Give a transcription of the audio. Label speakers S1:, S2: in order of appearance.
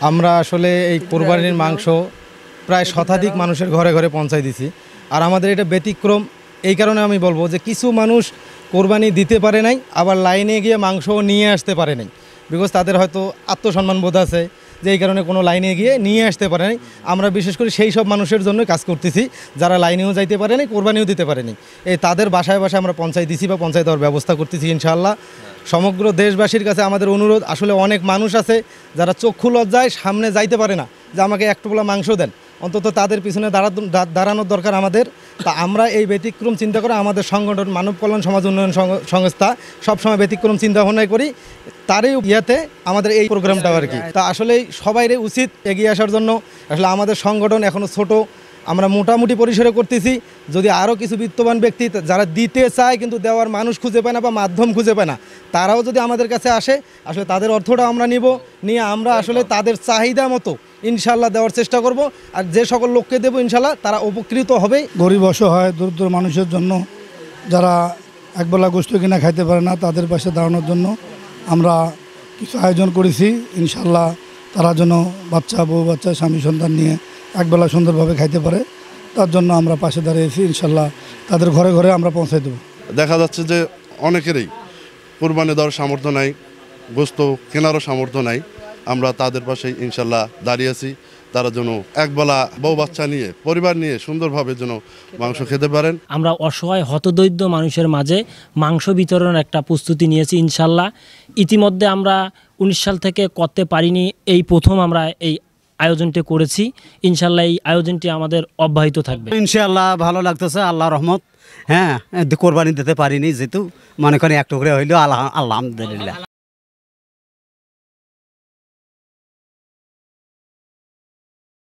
S1: আমরা আসলে এই কোরবানির মাংস প্রায় শতাধিক মানুষের ঘরে ঘরে পৌঁছায় দিছি। আর আমাদের এটা ব্যতিক্রম এই কারণে আমি বলবো যে কিছু মানুষ কোরবানি দিতে পারে নাই, আবার লাইনে গিয়ে মাংস নিয়ে আসতে পারে নাই, বিকজ তাদের হয়তো আত্মসম্মান বোধ আছে যে এই কারণে কোনো লাইনে গিয়ে নিয়ে আসতে পারে নাই। আমরা বিশেষ করে সেই সব মানুষের জন্য কাজ করতেছি যারা লাইনেও যাইতে পারে নাই, কোরবানিও দিতে পারে নাই। এই তাদের বাসায় বাসায় আমরা পৌঁছায় দিছি বা পৌঁছায় দেওয়ার ব্যবস্থা করতেছি ইনশাআল্লাহ। সমগ্র দেশবাসীর কাছে আমাদের অনুরোধ, আসলে অনেক মানুষ আছে যারা চক্ষু লজ্জায় সামনে যাইতে পারে না যে আমাকে এক টুকরা মাংস দেন, অন্তত তাদের পিছনে দাঁড়ানোর দরকার আমাদের। তা আমরা এই ব্যতিক্রম চিন্তা করে আমাদের সংগঠন মানব কল্যাণ সমাজ উন্নয়ন সংস্থা সবসময় ব্যতিক্রম চিন্তা ভাবনা করি, তারই ইয়াতে আমাদের এই প্রোগ্রামটা আর কি। তা আসলে সবাইরই উচিত এগিয়ে আসার জন্য। আসলে আমাদের সংগঠন এখনও ছোট, আমরা মোটামুটি পরিসরে করতেছি। যদি আরও কিছু বিত্তবান ব্যক্তি যারা দিতে চায় কিন্তু দেওয়ার মানুষ খুঁজে পায় না বা মাধ্যম খুঁজে পায় না, তারাও যদি আমাদের কাছে আসে, আসলে তাদের অর্থটা আমরা নিয়ে আমরা আসলে তাদের চাহিদা মতো ইনশাল্লাহ দেওয়ার চেষ্টা করব। আর যে সকল লোককে দেবো ইনশাল্লাহ তারা উপকৃত হবে।
S2: গরিব অসহায় দরিদ্র মানুষের জন্য, যারা একবেলা গোস্ত কিনা খাইতে পারে না, তাদের পাশে দাঁড়ানোর জন্য আমরা কিছু আয়োজন করেছি। ইনশাল্লাহ তারা যেন বাচ্চা, বউ বাচ্চা, স্বামী সন্তান নিয়ে একবেলা সুন্দরভাবে খাইতে পারে, তার জন্য আমরা পাশে দাঁড়িয়েছি। ইনশাল্লাহ তাদের ঘরে ঘরে আমরা পৌঁছে দেব।
S3: দেখা যাচ্ছে যে অনেকেরই কোরবানি দেওয়ার সামর্থ্য নাই, গোস্ত কেনারও সামর্থ্য নাই। আমরা তাদের পাশে ইনশাল্লাহ দাঁড়িয়েছি, তারা যেন একবেলা বউ বাচ্চা নিয়ে, পরিবার নিয়ে সুন্দরভাবে যেন মাংস খেতে পারেন।
S4: আমরা অসহায় হতদরিদ্র মানুষের মাঝে মাংস বিতরণের একটা প্রস্তুতি নিয়েছি ইনশাল্লাহ। ইতিমধ্যে আমরা 19 সাল থেকে করতে পারিনি, এই প্রথম আমরা এই আয়োজনটি করেছি। ইনশাল্লাহ এই আয়োজনটি আমাদের অব্যাহত থাকবে
S5: ইনশাল্লাহ। ভালো লাগতেছে, আল্লাহ রহমত। হ্যাঁ, কোরবানি দিতে পারিনি যেহেতু, মনে করি একটু করে হইলেও আলহামদুলিল্লাহ।